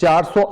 400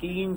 3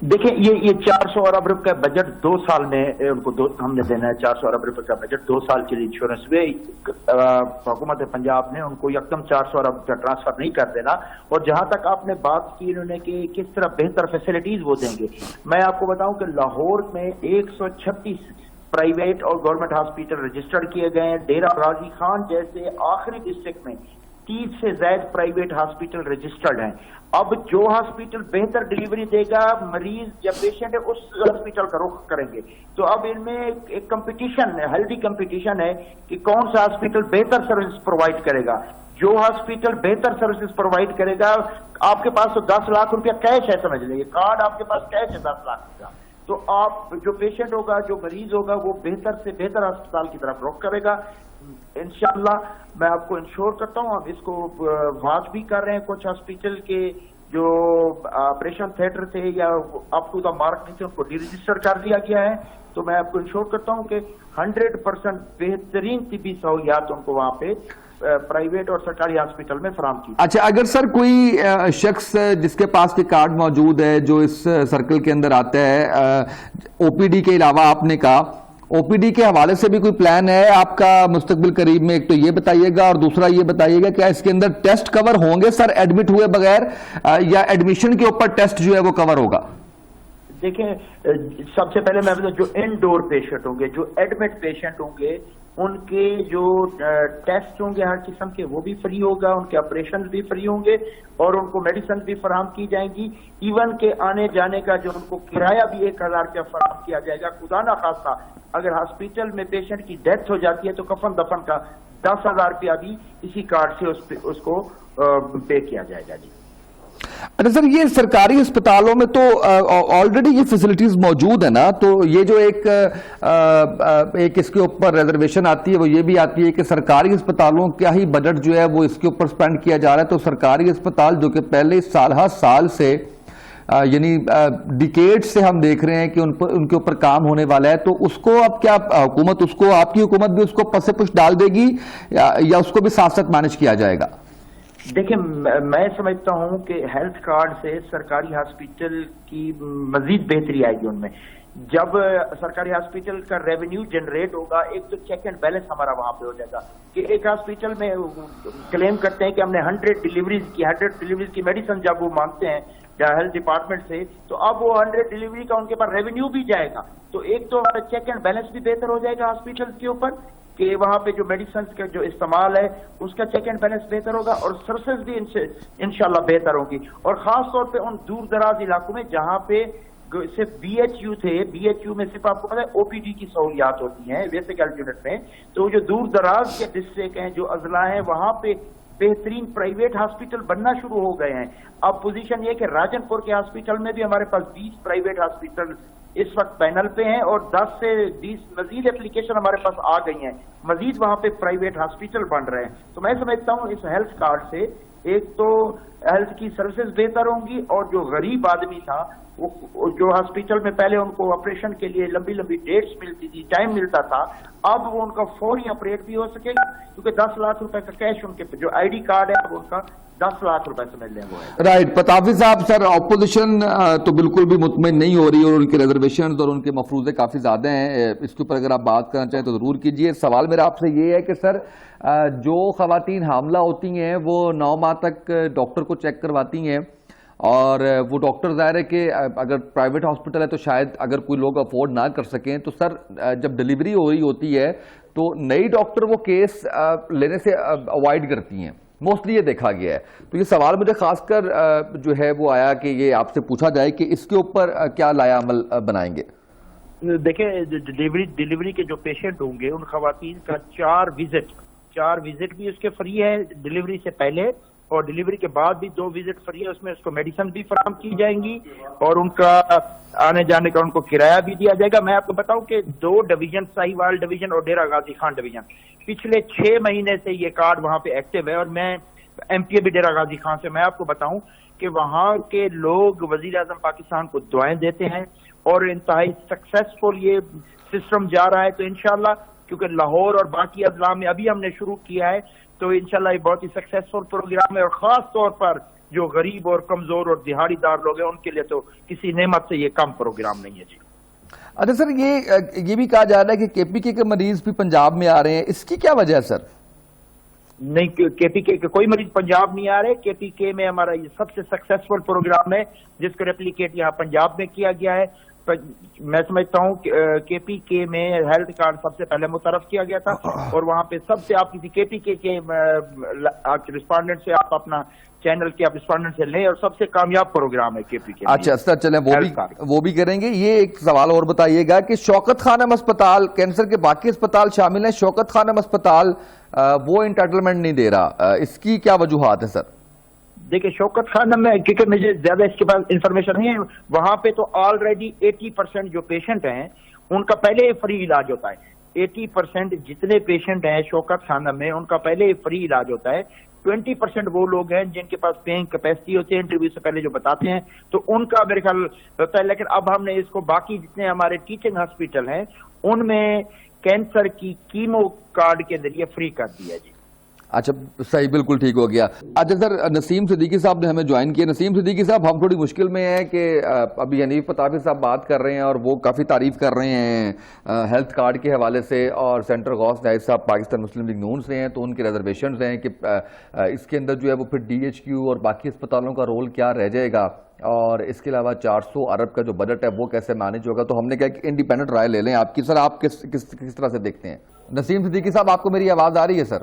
دیکھیں یہ 400 ارب روپے کا بجٹ 2 سال میں ان کو ہم نے دینا ہے. 400 ارب روپے کا بجٹ 2 سال کے لیے انشورنس ہوئے. حکومت پنجاب نے ان کو یکدم 400 ارب کا ٹرانسفر نہیں کر دینا. اور جہاں تک آپ نے بات کی انہوں نے کہ کس طرح بہتر فیسلٹیز وہ دیں گے, میں آپ کو بتاؤں کہ لاہور میں 136 پرائیویٹ اور گورنمنٹ ہاسپٹل رجسٹرڈ کیے گئے ہیں. ڈیرہ غازی خان جیسے آخری ڈسٹرکٹ میں 30 سے زائد پرائیویٹ ہاسپٹل رجسٹرڈ ہیں. اب جو ہاسپٹل بہتر ڈیلیوری دے گا, مریض یا پیشنٹ ہے اس ہاسپٹل کا رخ کریں گے. تو اب ان میں ایک کمپٹیشن ہے, ہیلدی کمپٹیشن ہے کہ کون سا ہاسپٹل بہتر سروس پرووائڈ کرے گا. جو ہاسپٹل بہتر سروسز پرووائڈ کرے گا, آپ کے پاس تو 10 لاکھ روپیہ کیش ہے, سمجھ لیں, کارڈ آپ کے پاس کیش ہے 10 لاکھ کا, تو آپ جو پیشنٹ ہوگا, جو مریض ہوگا, وہ بہتر سے بہتر ہسپتال کی طرف رخ کرے گا. انشاءاللہ میں آپ کو انشور کرتا ہوں, اب اس کو واچ بھی کر رہے ہیں. کچھ ہاسپٹل کے جو آپریشن تھیٹر تھے یا اپ ٹو دا مارک نہیں تھے, ان کو ڈی رجسٹر کر دیا گیا ہے. تو میں آپ کو انشور کرتا ہوں کہ 100% بہترین طبی سہولیات ان کو وہاں پہ پرائیویٹ اور سرکاری ہاسپٹل میں فراہم کی. اچھا, اگر سر کوئی شخص جس کے پاس یہ کارڈ موجود ہے, جو اس سرکل کے اندر آتا ہے, او پی ڈی کے علاوہ آپ نے کہا او پی ڈی کے حوالے سے بھی کوئی پلان ہے آپ کا مستقبل قریب میں؟ ایک تو یہ بتائیے گا, اور دوسرا یہ بتائیے گا کیا اس کے اندر ٹیسٹ کور ہوں گے سر ایڈمٹ ہوئے بغیر, یا ایڈمیشن کے اوپر ٹیسٹ جو ہے وہ کور ہوگا؟ دیکھیں, سب سے پہلے میں بتا, جو انڈور پیشنٹ ہوں گے, جو ایڈمٹ پیشنٹ ہوں گے, ان کے جو ٹیسٹ ہوں گے ہر قسم کے وہ بھی فری ہوگا, ان کے آپریشن بھی فری ہوں گے, اور ان کو میڈیسن بھی فراہم کی جائیں گی. ایون کے آنے جانے کا جو ان کو کرایہ بھی 1000 روپیہ فراہم کیا جائے گا. خدا نہ خواستہ اگر ہاسپٹل میں پیشنٹ کی ڈیتھ ہو جاتی ہے تو کفن دفن کا 10,000 روپیہ بھی اسی کارڈ سے اس کو پے کیا جائے گا. جی اچھا سر, یہ سرکاری اسپتالوں میں تو آلریڈی یہ فیسلٹیز موجود ہیں نا, تو یہ جو ایک اس کے اوپر ریزرویشن آتی ہے وہ یہ بھی آتی ہے کہ سرکاری اسپتالوں کا ہی بجٹ جو ہے وہ اس کے اوپر سپینڈ کیا جا رہا ہے. تو سرکاری اسپتال جو کہ پہلے سال سے یعنی ڈیکیڈ سے ہم دیکھ رہے ہیں کہ ان کے اوپر کام ہونے والا ہے, تو اس کو اب کیا حکومت, اس کو آپ کی حکومت بھی اس کو پس پش ڈال دے گی یا اس کو بھی ساتھ ساتھ مینج کیا جائے گا؟ دیکھیں, میں سمجھتا ہوں کہ ہیلتھ کارڈ سے سرکاری ہاسپٹل کی مزید بہتری آئے گی. ان میں جب سرکاری ہاسپٹل کا ریونیو جنریٹ ہوگا, ایک تو چیک اینڈ بیلنس ہمارا وہاں پہ ہو جائے گا کہ ایک ہاسپٹل میں کلیم کرتے ہیں کہ ہم نے 100 ڈیلیوریز کی میڈیسن جب وہ مانگتے ہیں ہیلتھ ڈپارٹمنٹ سے, تو اب وہ 100 ڈیلیوری کا ان کے پاس ریونیو بھی جائے گا. تو ایک تو ہمارا چیک اینڈ بیلنس بھی بہتر ہو جائے گا ہاسپٹل کے اوپر کہ وہاں پہ جو میڈیسنز کا جو استعمال ہے اس کا چیک اینڈ بیلنس بہتر ہوگا, اور سروسز بھی انشاءاللہ بہتر ہوگی. اور خاص طور پہ ان دور دراز علاقوں میں جہاں پہ صرف بی ایچ یو تھے, بی ایچ یو میں صرف آپ کو پتا ہے او پی ڈی کی سہولیات ہوتی ہیں بیسک ہیلتھ یونٹ میں, تو جو دور دراز کے ڈسٹرکٹ ہیں, جو اضلاع ہیں, وہاں پہ بہترین پرائیویٹ ہاسپٹل بننا شروع ہو گئے ہیں. اب پوزیشن یہ کہ راجن پور کے ہاسپٹل میں بھی ہمارے پاس 20 پرائیویٹ ہاسپٹل اس وقت پینل پہ ہیں, اور 10 سے 20 مزید اپلیکیشن ہمارے پاس آ گئی ہیں, مزید وہاں پہ پرائیویٹ ہاسپٹل بن رہے ہیں. تو میں سمجھتا ہوں اس ہیلتھ کارڈ سے ایک تو ہیلتھ کی سروسز بہتر ہوں گی, اور جو غریب آدمی تھا وہ جو ہاسپٹل میں پہلے ان کو آپریشن کے لیے لمبی ڈیٹس ملتی تھی, ٹائم ملتا تھا, اب وہ ان کا فوری آپریٹ بھی ہو سکے گا, کیونکہ 10 لاکھ روپے کا کیش ان کے جو آئی ڈی کارڈ ہے ان کا 10 لاکھ روپے سمجھ لیں وہ ہے. رائٹ. پتافی صاحب, سر اپوزیشن تو بالکل بھی مطمئن نہیں ہو رہی, اور ان کے ریزرویشنز اور ان کے مفروضے کافی زیادہ ہیں. اس کے اوپر اگر آپ بات کرنا چاہیں تو ضرور کیجیے. سوال میرا آپ سے یہ ہے کہ سر جو خواتین حاملہ ہوتی ہیں وہ 9 ماہ تک ڈاکٹر کو چیک کرواتی ہیں, اور وہ ڈاکٹر ظاہر ہے کہ اگر پرائیویٹ ہاسپٹل ہے تو شاید اگر کوئی لوگ افورڈ نہ کر سکیں, تو سر جب ڈیلیوری ہو رہی ہوتی ہے تو نئی ڈاکٹر وہ کیس لینے سے اوائڈ کرتی ہیں, موسٹلی یہ دیکھا گیا ہے. تو یہ سوال مجھے خاص کر جو ہے وہ آیا کہ یہ آپ سے پوچھا جائے کہ اس کے اوپر کیا لایا عمل بنائیں گے. دیکھیں, ڈیلیوری کے جو پیشنٹ ہوں گے ان خواتین کا 4 وزٹ بھی اس کے فری ہے ڈیلیوری سے پہلے, اور ڈیلیوری کے بعد بھی 2 وزٹ فری ہے. اس میں اس کو میڈیسن بھی فراہم کی جائیں گی, اور ان کا آنے جانے کا ان کو کرایہ بھی دیا جائے گا. میں آپ کو بتاؤں کہ 2 ڈویژن, ساہیوال ڈویژن اور ڈیرہ غازی خان ڈویژن, پچھلے 6 مہینے سے یہ کارڈ وہاں پہ ایکٹیو ہے. اور میں ایم پی بھی ڈیرہ غازی خان سے, میں آپ کو بتاؤں کہ وہاں کے لوگ وزیر اعظم پاکستان کو دعائیں دیتے ہیں, اور انتہائی سکسیسفل یہ سسٹم جا رہا ہے. تو انشاءاللہ کیونکہ لاہور اور باقی اضلاع میں ابھی ہم نے شروع کیا ہے, تو انشاءاللہ یہ بہت ہی سکسیسفل پروگرام ہے. اور خاص طور پر جو غریب اور کمزور اور دہاڑی دار لوگ ہیں ان کے لیے تو کسی نعمت سے یہ کم پروگرام نہیں ہے جی. اچھا سر، یہ بھی کہا جا رہا ہے کہ کے پی کے مریض بھی پنجاب میں آ رہے ہیں، اس کی کیا وجہ ہے سر؟ نہیں، کے پی کے کوئی مریض پنجاب نہیں آ رہے. کے پی کے میں ہمارا یہ سب سے سکسیسفل پروگرام ہے جس کو ریپلیکیٹ یہاں پنجاب میں کیا گیا ہے. میں سمجھتا ہوں کے پی کے میں ہیلتھ کارڈ سب سے پہلے متعارف کیا گیا تھا اور وہاں پہ سب سے آپ کسی کے پی کے رسپونڈنٹ سے آپ اپنا چینل کے آپ رسپونڈنٹ سے لیں اور سب سے کامیاب پروگرام ہے کے پی کے. اچھا سر، چلیں وہ بھی کریں گے. یہ ایک سوال اور بتائیے گا کہ شوکت خانم اسپتال، کینسر کے باقی اسپتال شامل ہیں، شوکت خانم اسپتال وہ انٹائٹلمنٹ نہیں دے رہا، اس کی کیا وجوہات ہیں سر؟ دیکھیں شوکت خانم میں کیونکہ مجھے زیادہ اس کے پاس انفارمیشن نہیں ہے، وہاں پہ تو آلریڈی 80% جو پیشنٹ ہیں ان کا پہلے فری علاج ہوتا ہے. 80% جتنے پیشنٹ ہیں شوکت خانم میں ان کا پہلے فری علاج ہوتا ہے. 20% وہ لوگ ہیں جن کے پاس پیئنگ کیپیسٹی ہوتی ہے، انٹرویو سے پہلے جو بتاتے ہیں تو ان کا میرے خیال ہوتا ہے. لیکن اب ہم نے اس کو باقی جتنے ہمارے ٹیچنگ ہاسپٹل ہیں ان میں کینسر کی کیمو کارڈ کے ذریعے فری کر دیا جی. اچھا صحیح، بالکل ٹھیک ہو گیا. اچھا سر، نسیم صدیقی صاحب نے ہمیں جوائن کیا. نسیم صدیقی صاحب، ہم تھوڑی مشکل میں ہیں کہ ابھی حنیف پتافی صاحب بات کر رہے ہیں اور وہ کافی تعریف کر رہے ہیں ہیلتھ کارڈ کے حوالے سے، اور سینٹر غوث نائب صاحب پاکستان مسلم لیگ نون سے ہیں تو ان کے ریزرویشنز ہیں کہ اس کے اندر جو ہے وہ پھر ڈی ایچ کیو اور باقی اسپتالوں کا رول کیا رہ جائے گا، اور اس کے علاوہ 400 ارب کا جو بجٹ ہے وہ کیسے مینج ہوگا. تو ہم نے کہا کہ انڈیپینڈنٹ رائے لے لیں آپ کی. سر آپ کس طرح سے دیکھتے ہیں؟ نسیم صدیقی صاحب، آپ کو میری آواز آ رہی ہے سر؟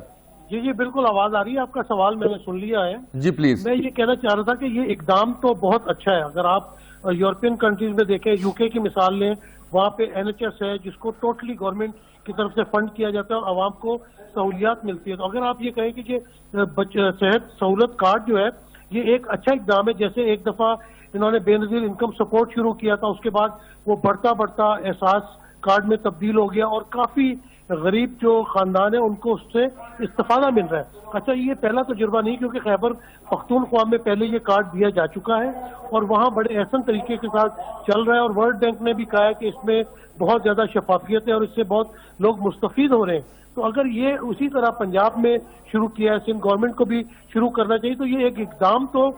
جی جی بالکل آواز آ رہی ہے. آپ کا سوال میں نے سن لیا ہے. جی پلیز. میں یہ کہنا چاہ رہا تھا کہ یہ اقدام تو بہت اچھا ہے. اگر آپ یورپین کنٹریز میں دیکھیں، یو کے کی مثال لیں، وہاں پہ این ایچ ایس ہے جس کو ٹوٹلی گورنمنٹ کی طرف سے فنڈ کیا جاتا ہے اور عوام کو سہولیات ملتی ہے. تو اگر آپ یہ کہیں کہ یہ صحت سہولت کارڈ جو ہے یہ ایک اچھا اقدام ہے. جیسے ایک دفعہ انہوں نے بے نظیر انکم سپورٹ شروع کیا تھا، اس کے بعد وہ بڑھتا احساس کارڈ میں تبدیل ہو گیا اور کافی غریب جو خاندان ہے ان کو اس سے استفادہ مل رہا ہے. اچھا یہ پہلا تجربہ نہیں، کیونکہ خیبر پختونخوا میں پہلے یہ کارڈ دیا جا چکا ہے اور وہاں بڑے احسن طریقے کے ساتھ چل رہا ہے. اور ورلڈ بینک نے بھی کہا ہے کہ اس میں بہت زیادہ شفافیت ہے اور اس سے بہت لوگ مستفید ہو رہے ہیں. تو اگر یہ اسی طرح پنجاب میں شروع کیا ہے، سندھ گورنمنٹ کو بھی شروع کرنا چاہیے. تو یہ ایک اقدام تو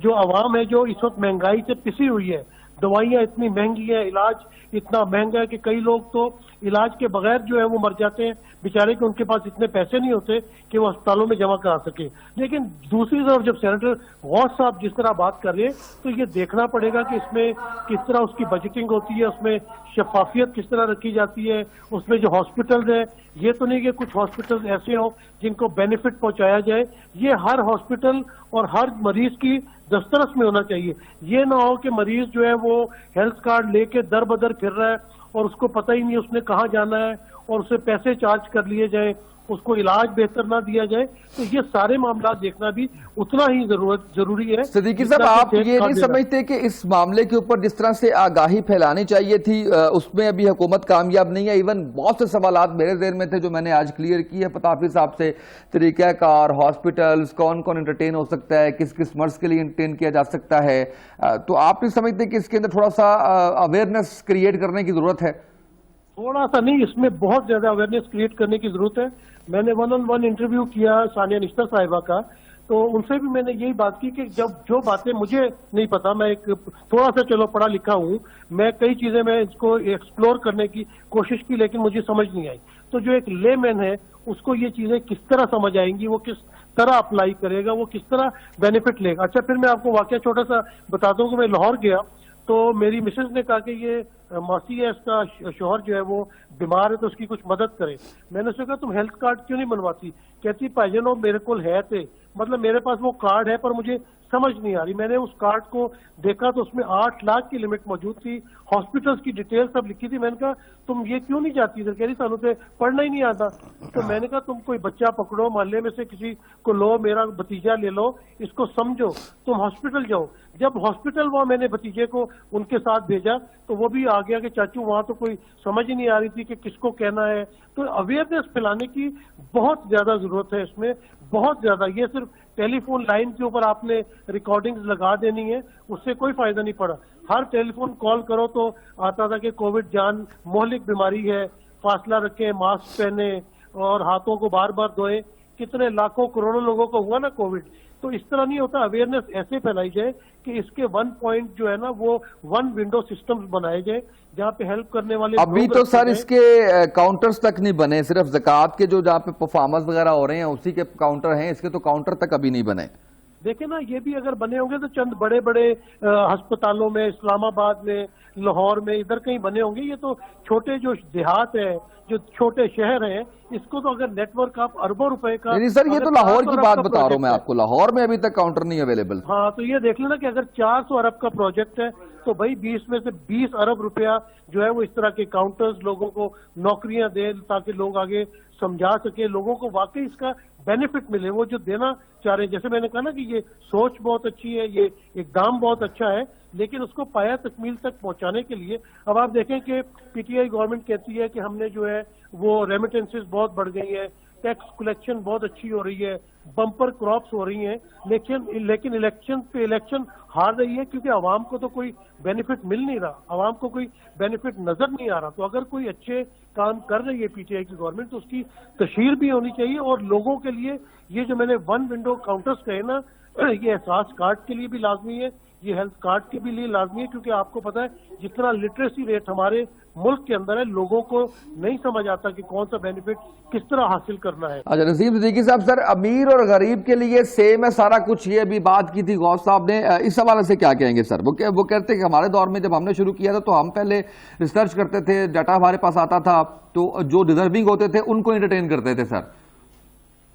جو عوام ہے جو اس وقت مہنگائی سے پسی ہوئی ہے، دوائیاں اتنی مہنگی ہیں، علاج اتنا مہنگا ہے کہ کئی لوگ تو علاج کے بغیر جو ہے وہ مر جاتے ہیں بیچارے، کہ ان کے پاس اتنے پیسے نہیں ہوتے کہ وہ اسپتالوں میں جمع کرا سکے. لیکن دوسری طرف جب سینیٹر غوث صاحب جس طرح بات کر رہے ہیں تو یہ دیکھنا پڑے گا کہ اس میں کس طرح اس کی بجٹنگ ہوتی ہے، اس میں شفافیت کس طرح رکھی جاتی ہے. اس میں جو ہاسپٹلز ہیں یہ تو نہیں کہ کچھ ہاسپٹلز ایسے ہوں جن کو بینیفٹ پہنچایا جائے. یہ ہر ہاسپٹل اور ہر مریض کی دسترس میں ہونا چاہیے. یہ نہ ہو کہ مریض جو ہے وہ ہیلتھ کارڈ لے کے در بدر پھر رہا ہے اور اس کو پتہ ہی نہیں اس نے کہاں جانا ہے اور اسے پیسے چارج کر لیے جائیں، اس کو علاج بہتر نہ دیا جائے. تو یہ سارے معاملات دیکھنا بھی اتنا ہی ضروری ہے. صدیقی صاحب، آپ یہ نہیں سمجھتے کہ اس معاملے کے اوپر جس طرح سے آگاہی پھیلانی چاہیے تھی اس میں ابھی حکومت کامیاب نہیں ہے؟ ایون بہت سے سوالات میرے ذہن میں تھے جو میں نے آج کلیئر کی ہے پتافی صاحب سے. طریقہ کار، ہاسپٹلز کون کون انٹرٹین ہو سکتا ہے، کس کس مرض کے لیے انٹرٹین کیا جا سکتا ہے. تو آپ نہیں سمجھتے کہ اس کے اندر تھوڑا سا اویئرنیس کریٹ کرنے کی ضرورت ہے؟ تھوڑا سا نہیں، اس میں بہت زیادہ اویئرنیس کریٹ کرنے کی ضرورت ہے. میں نے 1-on-1 انٹرویو کیا ثانیہ نشتر صاحبہ کا، تو ان سے بھی میں نے یہی بات کی کہ جب جو باتیں مجھے نہیں پتا، میں ایک تھوڑا سا چلو پڑھا لکھا ہوں، میں کئی چیزیں میں اس کو ایکسپلور کرنے کی کوشش کی لیکن مجھے سمجھ نہیں آئی. تو جو ایک لے مین ہے اس کو یہ چیزیں کس طرح سمجھ آئیں گی، وہ کس طرح اپلائی کرے گا، وہ کس طرح بینیفٹ لے گا. اچھا پھر میں آپ کو واقعہ چھوٹا سا بتاتا ہوں کہ میں لاہور گیا تو میری مسز نے کہا کہ یہ ماسی ہے، اس کا شوہر جو ہے وہ بیمار ہے تو اس کی کچھ مدد کرے. میں نے اس سے کہا تم ہیلتھ کارڈ کیوں نہیں بنواتی؟ کہتی بھائی جان میرے کول ہے تھے، مطلب میرے پاس وہ کارڈ ہے پر مجھے سمجھ نہیں آ رہی. میں نے اس کارڈ کو دیکھا تو اس میں 8 لاکھ کی لمٹ موجود تھی، ہاسپٹلز کی ڈیٹیل سب لکھی تھی. میں نے کہا تم یہ کیوں نہیں جاتی؟ کہہ رہی سانو تے پڑھنا ہی نہیں آتا. تو میں نے کہا تم کوئی بچہ پکڑو، محلے میں سے کسی کو لو، میرا بھتیجا لے لو، اس کو سمجھو، تم ہاسپٹل جاؤ. جب ہاسپٹل وہ میں نے بھتیجے کو ان کے ساتھ بھیجا تو وہ بھی آ گیا کہ چاچو وہاں تو کوئی سمجھ ہی نہیں آ رہی تھی کہ کس کو کہنا ہے. تو اویئرنیس پھیلانے کی بہت زیادہ ضرورت ہے، اس میں بہت زیادہ. یہ صرف ٹیلی فون لائن کے اوپر آپ نے ریکارڈنگز لگا دینی ہے، اس سے کوئی فائدہ نہیں پڑا. ہر ٹیلی فون کال کرو تو آتا تھا کہ کووڈ جان مہلک بیماری ہے، فاصلہ رکھیں، ماسک پہنیں اور ہاتھوں کو بار بار دھوئیں. کتنے لاکھوں کروڑوں لوگوں کو ہوا نا کووڈ. تو اس طرح نہیں ہوتا, اویئرنیس ایسے پھیلائی جائے کہ اس کے 1 پوائنٹ جو ہے نا وہ 1 ونڈو سسٹمز بنائے جائے جہاں پہ ہیلپ کرنے والے. ابھی تو سر اس کے کاؤنٹرز تک نہیں بنے, صرف زکوٰۃ کے جو جہاں پہ پرفارمنس وغیرہ ہو رہے ہیں اسی کے کاؤنٹر ہیں, اس کے تو کاؤنٹر تک ابھی نہیں بنے. دیکھیں نا, یہ بھی اگر بنے ہوں گے تو چند بڑے بڑے ہسپتالوں میں, اسلام آباد میں, لاہور میں, ادھر کہیں بنے ہوں گے. یہ تو چھوٹے جو دیہات ہیں, جو چھوٹے شہر ہیں, اس کو تو اگر نیٹ ورک آپ اربوں روپے کا. نہیں سر, یہ تو لاہور کی بات بتا رہا ہوں میں آپ کو, لاہور میں ابھی تک کاؤنٹر نہیں اویلیبل. ہاں, تو یہ دیکھ لینا کہ اگر 400 ارب کا پروجیکٹ ہے تو بھائی 20 میں سے 20 ارب روپیہ جو ہے وہ اس طرح کے کاؤنٹرز لوگوں کو نوکریاں دیں تاکہ لوگ آگے سمجھا سکے, لوگوں کو واقعی اس کا بینیفٹ ملے, وہ جو دینا چاہ رہے ہیں. جیسے میں نے کہا نا کہ یہ سوچ بہت اچھی ہے, یہ اقدام بہت اچھا ہے, لیکن اس کو پایا تکمیل تک پہنچانے کے لیے اب آپ دیکھیں کہ پی ٹی آئی گورنمنٹ کہتی ہے کہ ہم نے جو ہے وہ ریمیٹنسز بہت بڑھ گئی ہیں, ٹیکس کلیکشن بہت اچھی ہو رہی ہے, بمپر کراپس ہو رہی ہیں, لیکن الیکشن پہ الیکشن ہار رہی ہے کیونکہ عوام کو تو کوئی بینیفٹ مل نہیں رہا, عوام کو کوئی بینیفٹ نظر نہیں آ رہا. تو اگر کوئی اچھے کام کر رہی ہے پی ٹی آئی کی گورنمنٹ تو اس کی تشہیر بھی ہونی چاہیے, اور لوگوں کے لیے یہ جو میں نے 1 ونڈو کاؤنٹرز کہے نا, یہ احساس کارڈ کے لیے بھی لازمی ہے, یہ ہیلتھ کارڈ کے بھی لیے لازمی ہے, کیونکہ آپ کو پتا ہے جتنا لٹریسی ریٹ ہمارے ملک کے اندر ہے, لوگوں کو نہیں سمجھ آتا کہ کون سا بینیفٹ کس طرح حاصل کرنا ہے. اچھا نسیم صدیقی صاحب, سر امیر اور غریب کے لیے سیم ہے سارا کچھ, یہ بھی بات کی تھی غوث صاحب نے, اس حوالے سے کیا کہیں گے سر؟ وہ کہتے ہیں کہ ہمارے دور میں جب ہم نے شروع کیا تھا تو ہم پہلے ریسرچ کرتے تھے, ڈاٹا ہمارے پاس آتا تھا تو جو ڈیزرونگ ہوتے تھے ان کو انٹرٹین کرتے تھے. سر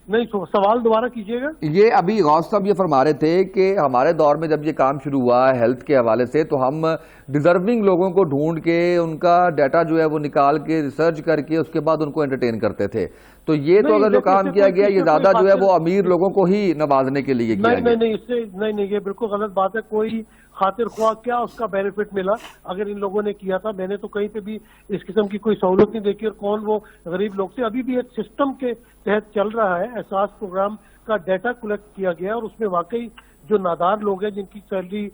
نہیں, سوال دوبارہ کیجیے گا. یہ ابھی غوث صاحب یہ فرما رہے تھے کہ ہمارے دور میں جب یہ کام شروع ہوا ہیلتھ کے حوالے سے تو ہم ڈیزرونگ لوگوں کو ڈھونڈ کے ان کا ڈیٹا جو ہے وہ نکال کے ریسرچ کر کے اس کے بعد ان کو انٹرٹین کرتے تھے. تو یہ تو اگر جو کام کیا گیا یہ زیادہ جو ہے وہ امیر لوگوں کو ہی نوازنے کے لیے کیا گیا. نہیں, یہ بالکل غلط بات ہے. کوئی خاطر خواہ کیا اس کا بینیفٹ ملا اگر ان لوگوں نے کیا تھا؟ میں نے تو کہیں پہ بھی اس قسم کی کوئی سہولت نہیں دیکھی, اور کون وہ غریب لوگ تھے. ابھی بھی ایک سسٹم کے تحت چل رہا ہے, احساس پروگرام کا ڈیٹا کلیکٹ کیا گیا, اور اس میں واقعی جو نادار لوگ ہیں, جن کی سیلری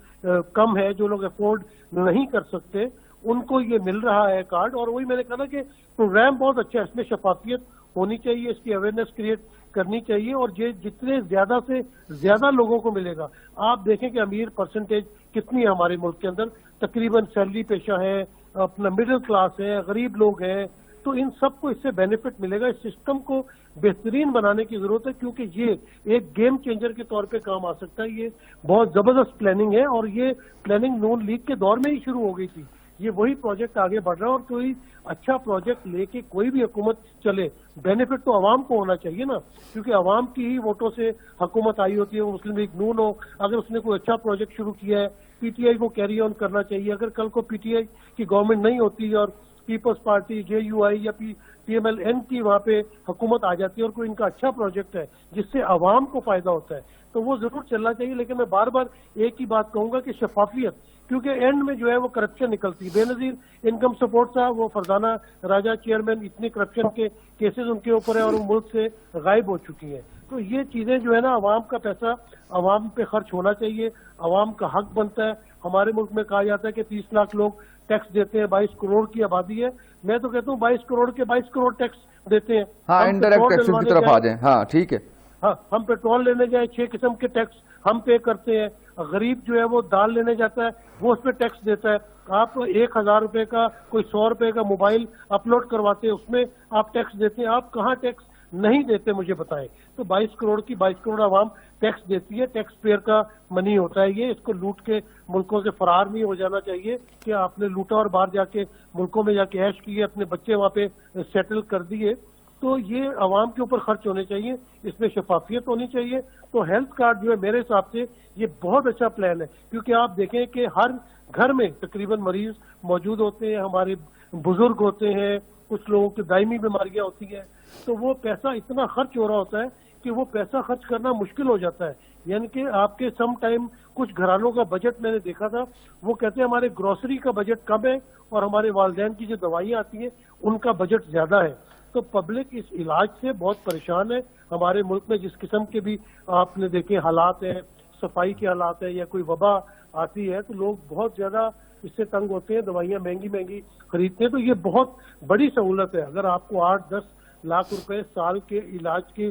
کم ہے, جو لوگ افورڈ نہیں کر سکتے, ان کو یہ مل رہا ہے کارڈ. اور وہی میں نے کہا نا کہ پروگرام بہت اچھا ہے, اس میں شفافیت ہونی چاہیے, اس کی اویئرنیس کریٹ کرنی چاہیے, اور یہ جتنے زیادہ سے زیادہ لوگوں کو ملے گا. آپ دیکھیں کہ امیر پرسنٹیج کتنی ہے ہمارے ملک کے اندر, تقریباً سیلری پیشہ ہے, اپنا مڈل کلاس ہے, غریب لوگ ہیں, تو ان سب کو اس سے بینیفٹ ملے گا. اس سسٹم کو بہترین بنانے کی ضرورت ہے, کیونکہ یہ ایک گیم چینجر کے طور پہ کام آ سکتا ہے. یہ بہت زبردست پلاننگ ہے, اور یہ پلاننگ نون لیگ کے دور میں ہی شروع ہو گئی تھی. یہ وہی پروجیکٹ آگے بڑھ رہا ہے, اور کوئی اچھا پروجیکٹ لے کے کوئی بھی حکومت چلے, بینیفٹ تو عوام کو ہونا چاہیے نا, کیونکہ عوام کی ہی ووٹوں سے حکومت آئی ہوتی ہے. مسلم لیگ نون ہو, اگر اس نے کوئی اچھا پروجیکٹ شروع کیا ہے, پی ٹی آئی کو کیری آن کرنا چاہیے. اگر کل کو پی ٹی آئی کی گورنمنٹ نہیں ہوتی اور پیپلز پارٹی, جے یو آئی یا پی ایم ایل این کی وہاں پہ حکومت آ جاتی ہے, اور کوئی ان کا اچھا پروجیکٹ ہے جس سے عوام کو فائدہ ہوتا ہے, تو وہ ضرور چلنا چاہیے. لیکن میں بار بار ایک ہی بات کہوں گا کہ شفافیت, کیونکہ اینڈ میں جو ہے وہ کرپشن نکلتی ہے. بے نظیر انکم سپورٹ صاحب, وہ فرزانہ راجہ چیئرمین, اتنی کرپشن کے کیسز ان کے اوپر ہیں اور وہ ملک سے غائب ہو چکی ہیں. تو یہ چیزیں جو ہے نا, عوام کا پیسہ عوام پہ خرچ ہونا چاہیے, عوام کا حق بنتا ہے. ہمارے ملک میں کہا جاتا ہے کہ 30 لاکھ لوگ ٹیکس دیتے ہیں, 22 کروڑ کی آبادی ہے. میں تو کہتا ہوں 22 کروڑ کے 22 کروڑ ٹیکس دیتے ہیں. ہاں, انڈائریکٹ ٹیکسز کی طرف آ جائیں. ہاں ٹھیک ہے. ہاں, ہم پیٹرول لینے جائیں 6 قسم کے ٹیکس ہم پے کرتے ہیں. غریب جو ہے وہ دال لینے جاتا ہے, وہ اس پہ ٹیکس دیتا ہے. آپ 1000 روپے کا, کوئی 100 روپے کا موبائل اپلوڈ کرواتے ہیں, اس میں آپ ٹیکس دیتے ہیں. آپ کہاں ٹیکس نہیں دیتے مجھے بتائیں. تو 22 کروڑ کی 22 کروڑ عوام ٹیکس دیتی ہے. ٹیکس پیئر کا منی ہوتا ہے یہ. اس کو لوٹ کے ملکوں سے فرار نہیں ہو جانا چاہیے کہ آپ نے لوٹا اور باہر جا کے ملکوں میں جا کے عیش کیے, اپنے بچے وہاں پہ سیٹل کر دیے. تو یہ عوام کے اوپر خرچ ہونے چاہیے, اس میں شفافیت ہونی چاہیے. تو ہیلتھ کارڈ جو ہے میرے حساب سے یہ بہت اچھا پلان ہے, کیونکہ آپ دیکھیں کہ ہر گھر میں تقریباً مریض موجود ہوتے ہیں, ہمارے بزرگ ہوتے ہیں, کچھ لوگوں کی دائمی بیماریاں ہوتی ہیں. تو وہ پیسہ اتنا خرچ ہو رہا ہوتا ہے کہ وہ پیسہ خرچ کرنا مشکل ہو جاتا ہے. یعنی کہ آپ کے سم ٹائم کچھ گھرانوں کا بجٹ میں نے دیکھا تھا, وہ کہتے ہیں ہمارے گروسری کا بجٹ کم ہے اور ہمارے والدین کی جو دوائیاں آتی ہیں ان کا بجٹ زیادہ ہے. تو پبلک اس علاج سے بہت پریشان ہے. ہمارے ملک میں جس قسم کے بھی آپ نے دیکھے حالات ہیں, صفائی کے حالات ہیں, یا کوئی وبا آتی ہے تو لوگ بہت زیادہ اس سے تنگ ہوتے ہیں, دوائیاں مہنگی مہنگی خریدتے ہیں. تو یہ بہت بڑی سہولت ہے. اگر آپ کو 8-10 لاکھ روپے سال کے علاج کی